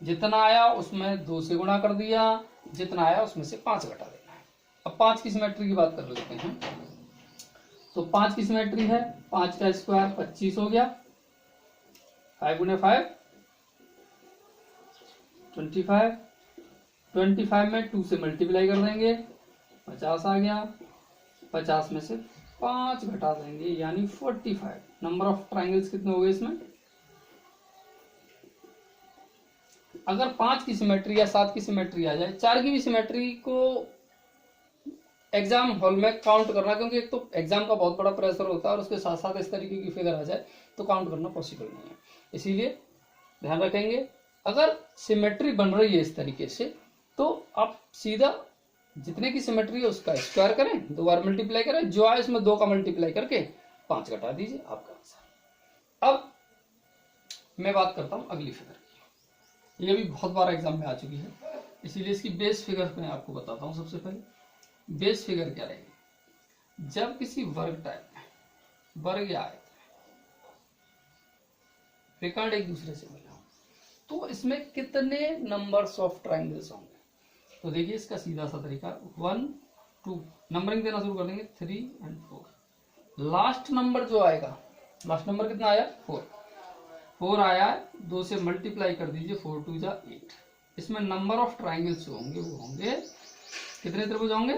जितना आया उसमें 2 से गुणा कर दिया, जितना आया उसमें से 5 घटा देना है। अब 5 की सिमेट्री की बात कर लेते हैं। तो 5 की सिमेट्री है, 5 का स्क्वायर 25 हो गया, 5 गुने 5 25, 25 में 2 से मल्टीप्लाई कर देंगे, 50 आ गया। 50 में से 5 घटा देंगे, यानी 45। नंबर ऑफ ट्राइंगल्स कितने हो गए इसमें? अगर 5 की सिमेट्री या 7 की सिमेट्री आ जाए, 4 की भी सिमेट्री को एग्जाम हॉल में काउंट करना, क्योंकि एक तो एग्जाम का बहुत बड़ा प्रेशर होता है और उसके साथ साथ इस तरीके की फिगर आ जाए तो काउंट करना पॉसिबल नहीं है। इसीलिए ध्यान रखेंगे, अगर सिमेट्री बन रही है इस तरीके से तो आप सीधा जितने की सिमेट्री है उसका स्क्वायर करें, 2 बार मल्टीप्लाई करें, जो आए इसमें 2 का मल्टीप्लाई करके 5 घटा दीजिए, आपका आंसर। अब मैं बात करता हूं अगली फिगर की। ये भी बहुत बार एग्जाम में आ चुकी है, इसीलिए इसकी बेस फिगर मैं आपको बताता हूं। सबसे पहले बेस फिगर क्या रहेगी? जब किसी वर्ग टाइप में वर्ग या रिकॉर्ड एक दूसरे से मिला तो इसमें कितने नंबर्स ऑफ ट्राइंगल्स होंगे? तो देखिए इसका सीधा सा तरीका 1 2 नंबरिंग देना शुरू कर देंगे, 3 एंड 4। लास्ट नंबर जो आएगा, लास्ट नंबर कितना आया? 4 आया है, 2 से मल्टीप्लाई कर दीजिए, 4 2 जा 8। इसमें नंबर ऑफ ट्राइंगल्स जो होंगे वो होंगे कितने त्रिभुज होंगे?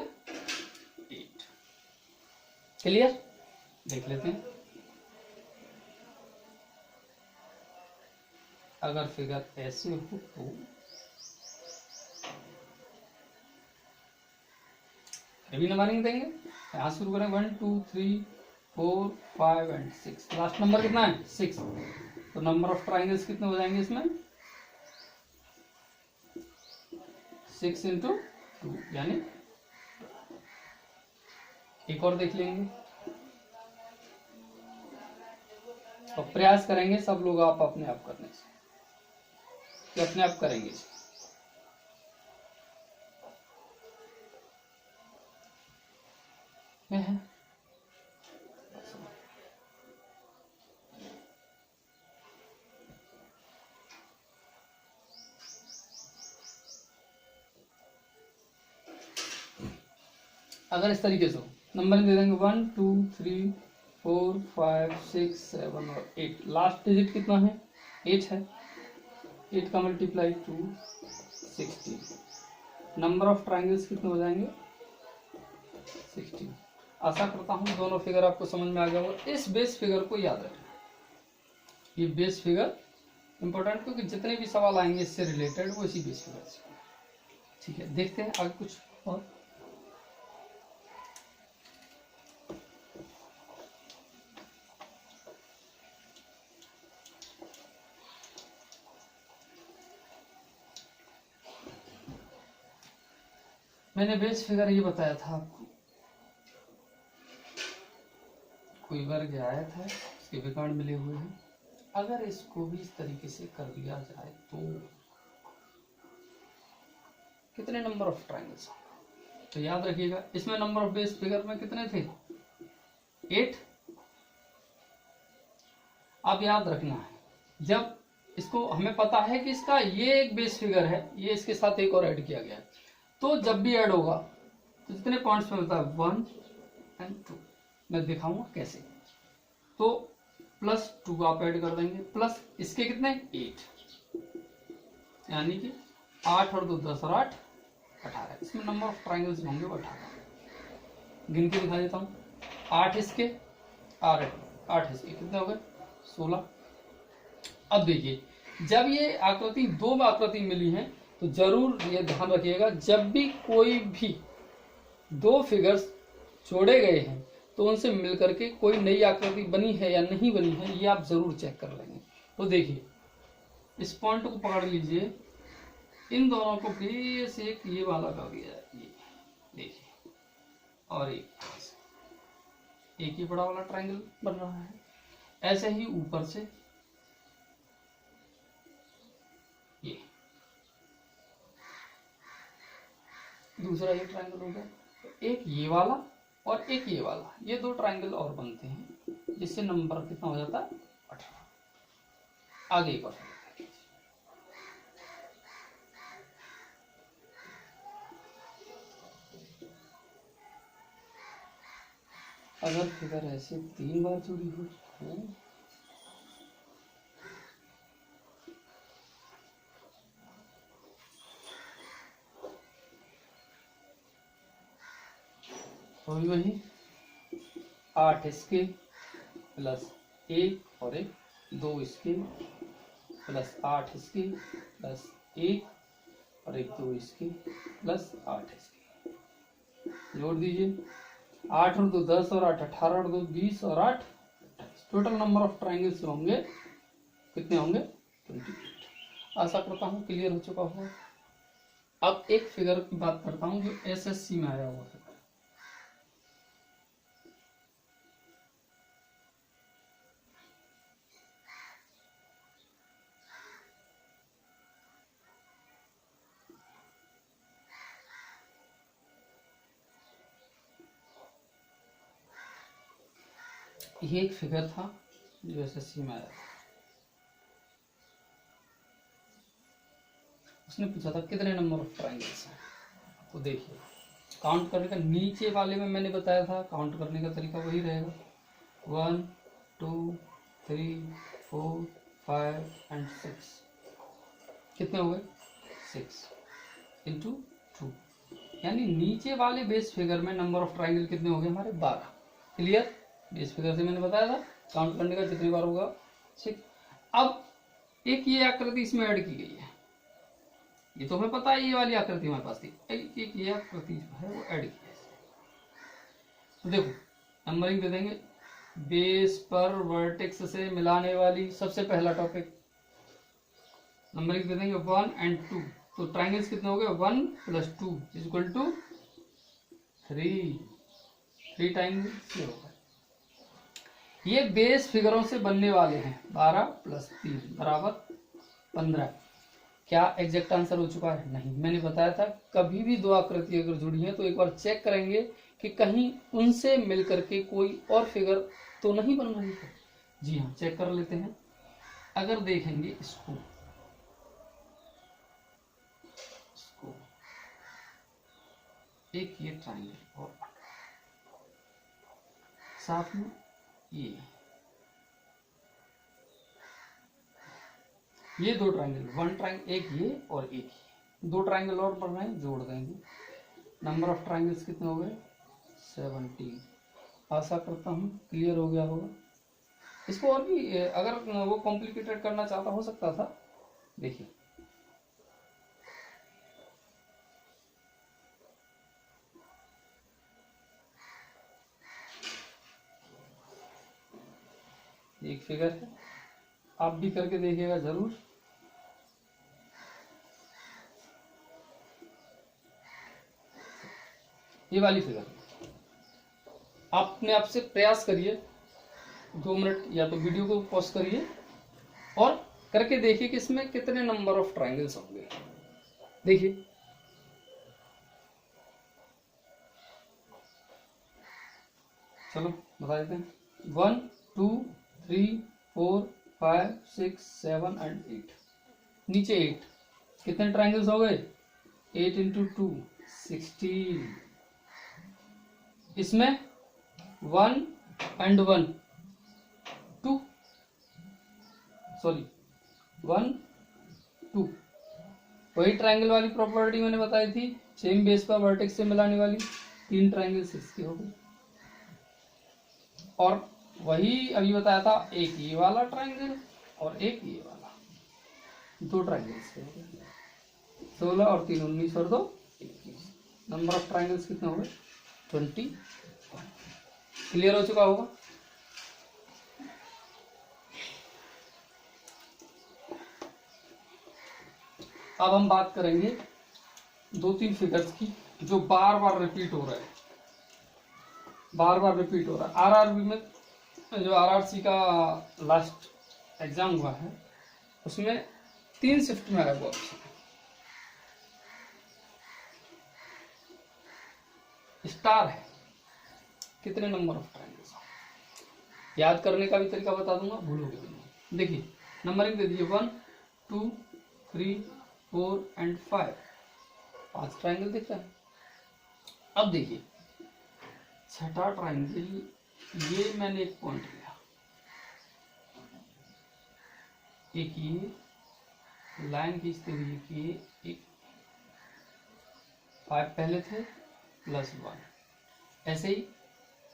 8। क्लियर? देख लेते हैं। अगर फिगर ऐसे हो तो अभी नंबरिंग देंगे, यहाँ शुरू करें 1 2 3 4 5 एंड 6। लास्ट नंबर कितना है 6, तो नंबर ऑफ ट्राइंगल्स कितने हो जाएंगे इसमें 6 इंटू 2 यानी। एक और देख लेंगे तो प्रयास करेंगे सब लोग आप अपने आप करने से, कि अपने आप करेंगे। है अगर इस तरीके से नंबर दे देंगे 1 2 3 4 5 6 7 और 8, लास्ट डिजिट कितना है 8 है, 8 का मल्टीप्लाई 2 16, नंबर ऑफ ट्राइंगल्स कितने हो जाएंगे 16। आशा करता हूँ दोनों फिगर आपको समझ में आ गया होगा। इस बेस फिगर को याद रखना, ये बेस फिगर इंपॉर्टेंट, क्योंकि जितने भी सवाल आएंगे इससे रिलेटेड वो इसी बेस फिगर से। ठीक है, देखते हैं आगे कुछ और। मैंने बेस फिगर ये बताया था आपको, कोई वर्ग आया था, इसके विकर्ण मिले हुए हैं, अगर इसको भी इस तरीके से कर दिया जाए तो कितने नंबर ऑफ ट्राइंगल्स होंगे। तो याद रखिएगा इसमें नंबर ऑफ बेस फिगर में कितने थे 8। अब याद रखना है जब इसको हमें पता है कि इसका ये एक बेस फिगर है, ये इसके साथ एक और ऐड किया गया है, तो जब भी ऐड होगा तो कितने पॉइंट्स में मिलता है 1 एंड 2। मैं दिखाऊंगा कैसे। तो +2 आप ऐड कर देंगे, प्लस इसके कितने 8, यानी कि 8 और 2 10 और 8 18। इसमें नंबर ऑफ ट्राइंगल्स होंगे वो 18। गिन के दिखा देता हूँ, 8 इसके 8 इसके कितने हो गए 16। अब देखिए जब ये आकृति दो आकृति मिली है तो जरूर ये ध्यान रखिएगा, जब भी कोई भी दो फिगर्स जोड़े गए हैं तो उनसे मिलकर के कोई नई आकृति बनी है या नहीं बनी है, ये आप जरूर चेक कर लेंगे। तो देखिए इस पॉइंट को पकड़ लीजिए, इन दोनों को बेस एक ये वाला कर दिया है, ये देखिए, और एक ही बड़ा वाला ट्रायंगल बन रहा है। ऐसे ही ऊपर से ये दूसरा ये ट्रायंगल हो गया, एक ये वाला और एक ये वाला, ये दो ट्रायंगल और बनते हैं, जिससे नंबर कितना हो जाता है 18। आगे एक और अगर फिगर ऐसे 3 बार जुड़ी हो तो वही 8 इसके प्लस 1 और 1 2 इसके प्लस 8 इसके प्लस 1 और 1 2 इसके प्लस 8 इसके, जोड़ दीजिए 8 और 2 10 और 8 18 और 2 20 और 8 28। टोटल नंबर ऑफ ट्राइंगल्स होंगे कितने होंगे 28। आशा करता हूँ क्लियर हो चुका होगा। अब एक फिगर की बात करता हूँ जो एसएससी में आया हुआ है। ये एक फिगर था जो एसएससी में आया, उसने पूछा था कितने नंबर ऑफ ट्राइंगल्स हैं। तो देखिए काउंट करने का, नीचे वाले में मैंने बताया था काउंट करने का तरीका वही रहेगा, 1 2 3 4 5 एंड 6। कितने हो गए 6 इंटू 2, यानी नीचे वाले बेस फिगर में नंबर ऑफ ट्राइंगल कितने हो गए हमारे 12। क्लियर, बेस फिगर से मैंने बताया था काउंट करने का जितनी बार होगा 6। अब एक ये आकृति इसमें ऐड की गई है, ये तो हमें पता है, ये वाली आकृति हमारे पास थी, एक ये आकृति जो है वो ऐड की है। तो देखो नंबरिंग दे देंगे, बेस पर वर्टेक्स से मिलाने वाली सबसे पहला टॉपिक, नंबरिंग दे देंगे 1 और 2। तो ट्राइंगल्स कितने हो गए, 1 + 2 = 3 टाइम्स ये होगा। ये बेस फिगरों से बनने वाले हैं, 12 + 3 = 15। क्या एग्जैक्ट आंसर हो चुका है? नहीं, मैंने बताया था कभी भी दो आकृति अगर जुड़ी है तो एक बार चेक करेंगे कि कहीं उनसे मिलकर के कोई और फिगर तो नहीं बन रही है। जी हाँ, चेक कर लेते हैं। अगर देखेंगे इसको एक ये ट्राइंगल और साथ में ये दो ट्राइंगल, वन ट्राइंगल, एक ये और एक ये, दो ट्राइंगल और बन रहे हैं, जोड़ देंगे। नंबर ऑफ ट्राइंगल्स कितने हो गए, 17। आशा करता हूँ क्लियर हो गया होगा। इसको और भी अगर वो कॉम्प्लिकेटेड करना चाहता हो सकता था। देखिए एक फिगर है, आप भी करके देखिएगा जरूर। ये वाली फिगर आप अपने आप से प्रयास करिए, 2 मिनट या तो वीडियो को पॉज करिए और करके देखिए कि इसमें कितने नंबर ऑफ ट्राइंगल्स होंगे। देखिए चलो बता देते हैं, 1 2 3 4 5 6 7 और 8। नीचे 8, कितने ट्राइंगल्स हो गए, 8 × 2 16। इसमें 1 और 1 2, सॉरी 1 2, वही ट्राइंगल वाली प्रॉपर्टी मैंने बताई थी, सेम बेस पर वर्टेक्स से मिलाने वाली, 3 ट्राइंगल्स इसके हो गए। और वही अभी बताया था, एक ये वाला ट्राइंगल और एक ये वाला, 2 ट्राइंगल्स हो गए। 16 और 3 19 और 2 21। नंबर ऑफ ट्राइंगल्स कितने हो गए, 20। क्लियर हो चुका होगा। अब हम बात करेंगे 2-3 फिगर्स की जो बार बार रिपीट हो रहे हैं, बार बार रिपीट हो रहा है। आरआरबी में जो आरआरसी का लास्ट एग्जाम हुआ है उसमें 3 शिफ्ट में आया वो ऑप्शन, स्टार है, कितने नंबर ऑफ ट्राइंगल्स। याद करने का भी तरीका बता दूंगा, भूलोगे नहीं। देखिए नंबरिंग दे दीजिए, 1 2 3 4 और 5, 5 ट्राइंगल दिख रहा है। अब देखिए छठा ट्राइंगल, ये मैंने एक पॉइंट लिया, एक ये लाइन खींचते हुए कि एक 5 पहले थे +1, ऐसे ही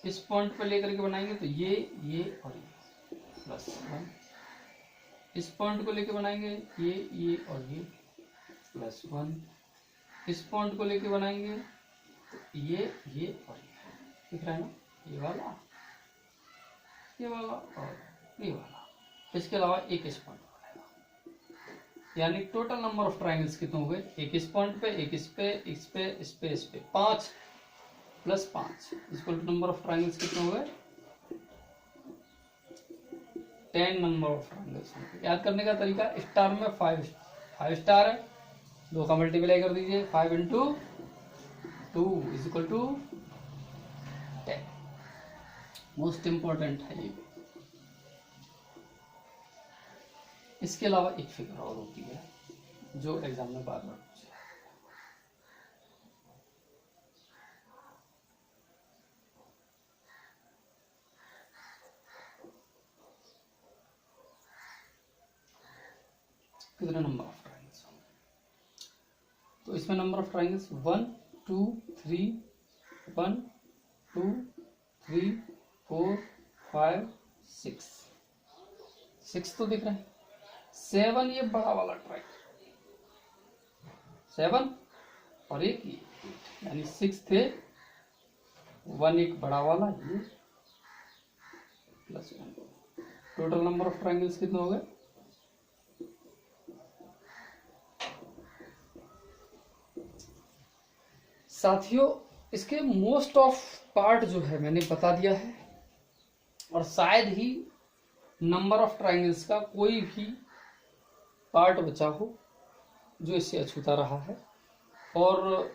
इस पॉइंट पर लेकर के बनाएंगे तो ये और ये +1, इस पॉइंट को लेकर बनाएंगे ये और ये +1, इस पॉइंट को लेकर बनाएंगे तो ये और ये, दिख रहा है ना, ये वाला और ये वाला। इसके अलावा एक इस पॉइंट पर बनेगा, यानी टोटल नंबर ऑफ ट्राइंगल्स कितने हो गए, एक इस पॉइंट पे, एक इस पे, इस पे 5 + 5 equal to number of triangles कितने हो गए, 10 नंबर ऑफ ट्राइंगल्स। याद करने का तरीका, स्टार में 5 स्टार है, 2 का मल्टीप्लाई कर दीजिए, 5 × 2 = 10। मोस्ट इंपॉर्टेंट है ये। इसके अलावा एक फिगर और होती है जो एग्जाम में बार बार पूछा है, कितने नंबर ऑफ ट्राइंगल्स। तो इसमें नंबर ऑफ ट्राइंगल्स 1 2 3 1 2 3 4 5 6 तो दिख रहा है। 7 ये बड़ा वाला ट्रायंगल, 7 और एक ये, यानी 6 थे, 1 एक बड़ा वाला ये plus 1। Total number of triangles कितने हो गए? साथियों इसके मोस्ट ऑफ पार्ट जो है मैंने बता दिया है, और शायद ही नंबर ऑफ ट्रायंगल्स का कोई भी पार्ट बचा हो जो इससे अछूता रहा है। और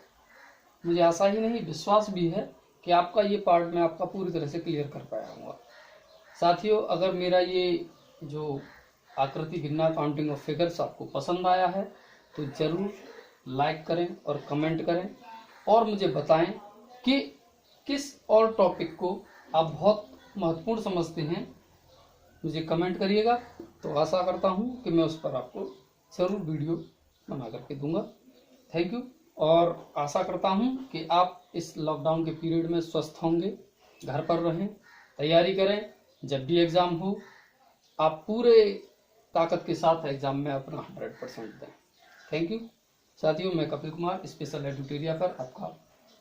मुझे आशा ही नहीं, विश्वास भी है कि आपका ये पार्ट मैं आपका पूरी तरह से क्लियर कर पाया हूँ। साथियों अगर मेरा ये जो आकृति गिनना, काउंटिंग ऑफ फिगर्स आपको पसंद आया है तो ज़रूर लाइक करें और कमेंट करें, और मुझे बताएं कि किस और टॉपिक को आप बहुत महत्वपूर्ण समझते हैं, मुझे कमेंट करिएगा। तो आशा करता हूं कि मैं उस पर आपको ज़रूर वीडियो बना करके दूंगा। थैंक यू, और आशा करता हूं कि आप इस लॉकडाउन के पीरियड में स्वस्थ होंगे, घर पर रहें, तैयारी करें, जब भी एग्ज़ाम हो आप पूरे ताकत के साथ एग्ज़ाम में अपना 100% दें। थैंक यू साथियों, मैं कपिल कुमार स्पेशल एडुटेरिया पर आपका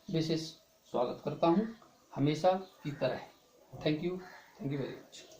विशेष स्वागत करता हूं, हमेशा की तरह। Thank you very much.